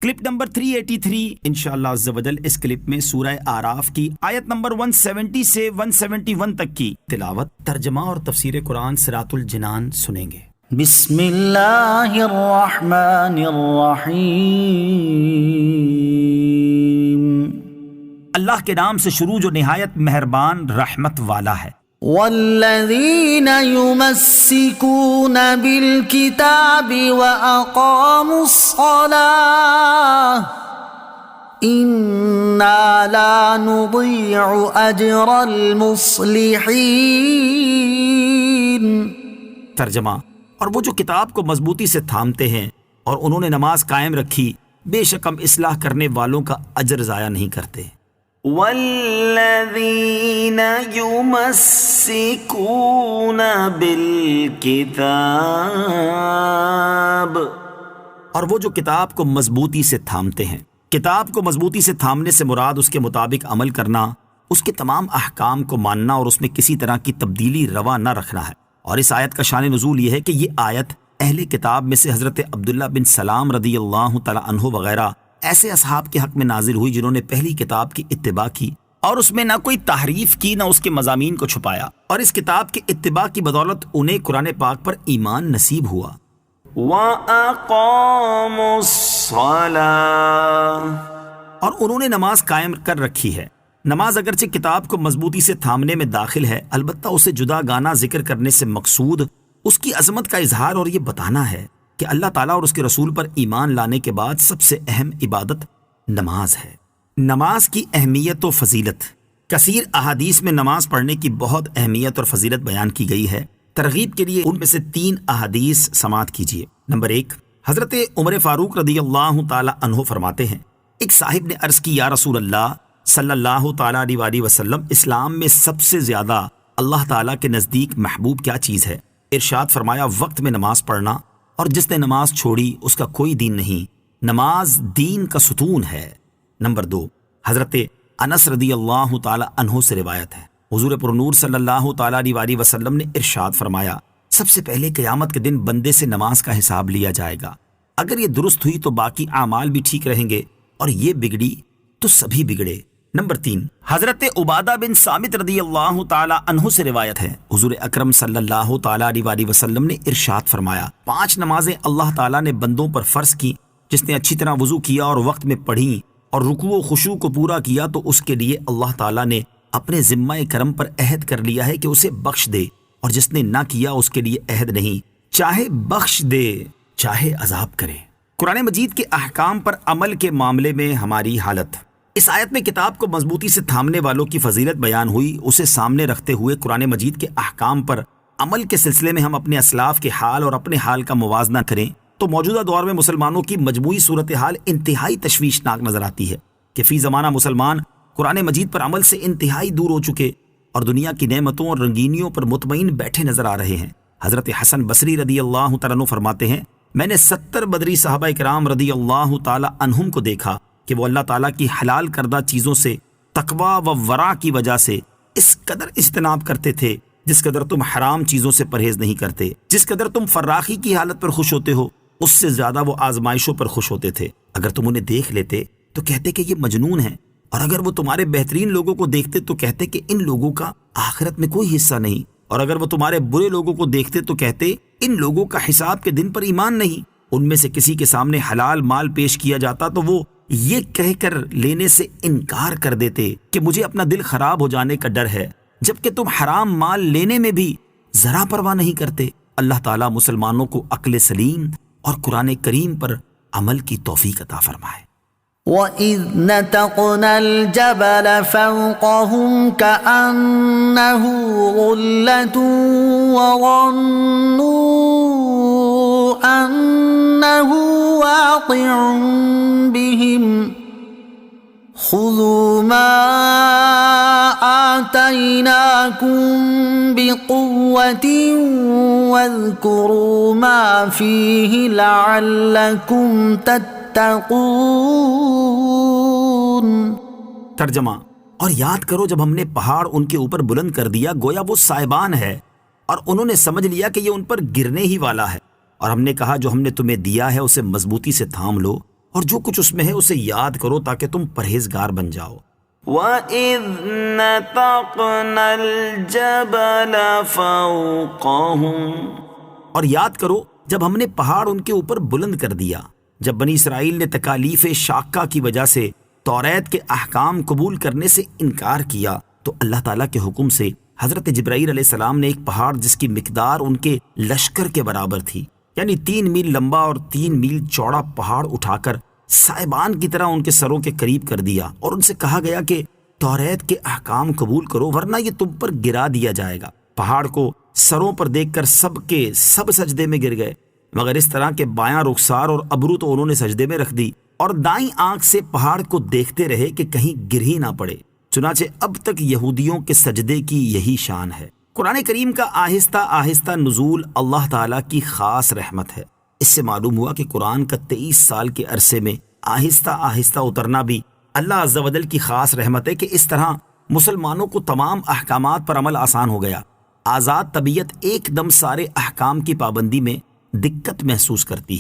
Clip number 383 انشاءاللہ عز و جل. اس کلپ میں سورہ آراف کی آیت نمبر 170 سے 171 تک کی تلاوت، ترجمہ اور تفسیر قرآن صراط الجنان سنیں گے. بسم اللہ الرحمن الرحیم. اللہ کے نام سے شروع جو نہایت مہربان رحمت والا ہے. والذین یمسکون بالکتاب واقاموا الصلاة انا لا نضیع اجر المصلحین. ترجمہ: اور وہ جو کتاب کو مضبوطی سے تھامتے ہیں اور انہوں نے نماز قائم رکھی، بے شک ہم اصلاح کرنے والوں کا اجر ضائع نہیں کرتے. والذین یمسکون بالکتاب، اور وہ جو کتاب کو مضبوطی سے تھامتے ہیں. کتاب کو مضبوطی سے تھامنے سے مراد اس کے مطابق عمل کرنا، اس کے تمام احکام کو ماننا اور اس میں کسی طرح کی تبدیلی روا نہ رکھنا ہے. اور اس آیت کا شان نزول یہ ہے کہ یہ آیت اہل کتاب میں سے حضرت عبداللہ بن سلام رضی اللہ تعالی عنہ وغیرہ ایسے اصحاب کے حق میں نازل ہوئی جنہوں نے پہلی کتاب کی اتباع کی اور اس میں نہ کوئی تحریف کی نہ اس کے مضامین کو چھپایا، اور اس کتاب کی اتباع کی بدولت انہیں قرآن پاک پر ایمان نصیب ہوا. وَأَقَامُوا الصَّلَاةَ، اور انہوں نے نماز قائم کر رکھی ہے. نماز اگرچہ کتاب کو مضبوطی سے تھامنے میں داخل ہے، البتہ اسے جدا گانا ذکر کرنے سے مقصود اس کی عظمت کا اظہار اور یہ بتانا ہے کہ اللہ تعالیٰ اور اس کے رسول پر ایمان لانے کے بعد سب سے اہم عبادت نماز ہے. نماز کی اہمیت و فضیلت. کثیر احادیث میں نماز پڑھنے کی بہت اہمیت اور فضیلت بیان کی گئی ہے. ترغیب کے لیے ان میں سے 3 احادیث سماعت کیجیے. نمبر 1، حضرت عمر فاروق رضی اللہ تعالی عنہ فرماتے ہیں، ایک صاحب نے عرض کی، یا رسول اللہ صلی اللہ تعالی علیہ وسلم، اسلام میں سب سے زیادہ اللہ تعالیٰ کے نزدیک محبوب کیا چیز ہے؟ ارشاد فرمایا، وقت میں نماز پڑھنا، اور جس نے نماز چھوڑی اس کا کوئی دین نہیں. نماز دین کا ستون ہے. نمبر 2، حضرت انس رضی اللہ تعالی عنہ سے روایت ہے، حضور پر نور صلی اللہ تعالی علیہ وسلم نے ارشاد فرمایا، سب سے پہلے قیامت کے دن بندے سے نماز کا حساب لیا جائے گا. اگر یہ درست ہوئی تو باقی اعمال بھی ٹھیک رہیں گے، اور یہ بگڑی تو سبھی بگڑے. نمبر 3، حضرت عبادہ بن صامت رضی اللہ تعالی عنہ سے روایت ہے، حضور اکرم صلی اللہ تعالی علیہ وسلم نے ارشاد فرمایا، 5 نمازیں اللہ تعالیٰ نے بندوں پر فرض کی، جس نے اچھی طرح وضو کیا اور وقت میں پڑھی اور رکوع و خشوع کو پورا کیا تو اس کے لیے اللہ تعالیٰ نے اپنے ذمہ کرم پر عہد کر لیا ہے کہ اسے بخش دے، اور جس نے نہ کیا اس کے لیے عہد نہیں، چاہے بخش دے چاہے عذاب کرے. قرآن مجید کے احکام پر عمل کے معاملے میں ہماری حالت. اس آیت میں کتاب کو مضبوطی سے تھامنے والوں کی فضیلت بیان ہوئی. اسے سامنے رکھتے ہوئے قرآن مجید کے احکام پر عمل کے سلسلے میں ہم اپنے اسلاف کے حال اور اپنے حال کا موازنہ کریں تو موجودہ دور میں مسلمانوں کی مجموعی صورتحال انتہائی تشویشناک نظر آتی ہے کہ فی زمانہ مسلمان قرآن مجید پر عمل سے انتہائی دور ہو چکے اور دنیا کی نعمتوں اور رنگینیوں پر مطمئن بیٹھے نظر آ رہے ہیں. حضرت حسن بصری رضی اللہ تعالیٰ عنہ فرماتے ہیں، میں نے 70 بدری صحابہ کرام رضی اللہ تعالی عنہم کو دیکھا کہ وہ اللہ تعالیٰ کی حلال کردہ چیزوں سے تقوی و ورع کی وجہ سے اس قدر اجتناب کرتے تھے جس قدر تم حرام چیزوں سے پرہیز نہیں کرتے. جس قدر تم فراخی کی حالت پر خوش ہوتے ہو اس سے زیادہ وہ آزمائشوں پر خوش ہوتے تھے. اگر تم انہیں دیکھ لیتے تو کہتے کہ یہ مجنون ہیں، اور اگر وہ تمہارے بہترین لوگوں کو دیکھتے تو کہتے کہ ان لوگوں کا آخرت میں کوئی حصہ نہیں، اور اگر وہ تمہارے برے لوگوں کو دیکھتے تو کہتے ان لوگوں کا حساب کے دن پر ایمان نہیں. ان میں سے کسی کے سامنے حلال مال پیش کیا جاتا تو وہ یہ کہہ کر لینے سے انکار کر دیتے کہ مجھے اپنا دل خراب ہو جانے کا ڈر ہے، جبکہ تم حرام مال لینے میں بھی ذرا پرواہ نہیں کرتے. اللہ تعالیٰ مسلمانوں کو عقل سلیم اور قرآن کریم پر عمل کی توفیق عطا فرمائے. وَإِذْ نَتَقْنَا الْجَبَلَ فَوْقَهُمْ كَأَنَّهُ غُلَّةٌ وَظَنُّوا أَنَّهُ واقع بهم خُذُوا مَا آتَيْنَاكُمْ بِقُوَّةٍ وَاذْكُرُوا مَا فِيهِ لَعَلَّكُمْ تَتَّقُونَ. ترجمہ: اور یاد کرو جب ہم نے پہاڑ ان کے اوپر بلند کر دیا گویا وہ سائبان ہے، اور انہوں نے سمجھ لیا کہ یہ ان پر گرنے ہی والا ہے، اور ہم نے کہا جو ہم نے تمہیں دیا ہے اسے مضبوطی سے تھام لو اور جو کچھ اس میں ہے اسے یاد کرو تاکہ تم پرہیزگار بن جاؤ۔ وَإِذْ نَتَقْنَا الْجَبَلَ فَوْقَهُمْ، اور یاد کرو جب ہم نے پہاڑ ان کے اوپر بلند کر دیا، جب بنی اسرائیل نے تکالیف شاقہ کی وجہ سے توریت کے احکام قبول کرنے سے انکار کیا تو اللہ تعالیٰ کے حکم سے حضرت جبرائیل علیہ السلام نے ایک پہاڑ جس کی مقدار ان کے لشکر کے برابر تھی، یعنی 3 میل لمبا اور 3 میل چوڑا پہاڑ اٹھا کر سائبان کی طرح ان کے سروں کے قریب کر دیا، اور ان سے کہا گیا کہ توریت کے احکام قبول کرو ورنہ یہ تم پر گرا دیا جائے گا۔ پہاڑ کو سروں پر دیکھ کر سب کے سب سجدے میں گر گئے، مگر اس طرح کہ بایاں رخسار اور ابرو تو انہوں نے سجدے میں رکھ دی اور دائیں آنکھ سے پہاڑ کو دیکھتے رہے کہ کہیں گر ہی نہ پڑے۔ چنانچہ اب تک یہودیوں کے سجدے کی یہی شان ہے۔ قرآن کریم کا آہستہ آہستہ نزول اللہ تعالیٰ کی خاص رحمت ہے۔ اس سے معلوم ہوا کہ قرآن کا 23 سال کے عرصے میں آہستہ آہستہ اترنا بھی اللہ عز و جل کی خاص رحمت ہے کہ اس طرح مسلمانوں کو تمام احکامات پر عمل آسان ہو گیا۔ آزاد طبیعت ایک دم سارے احکام کی پابندی میں دقت محسوس کرتی ہے۔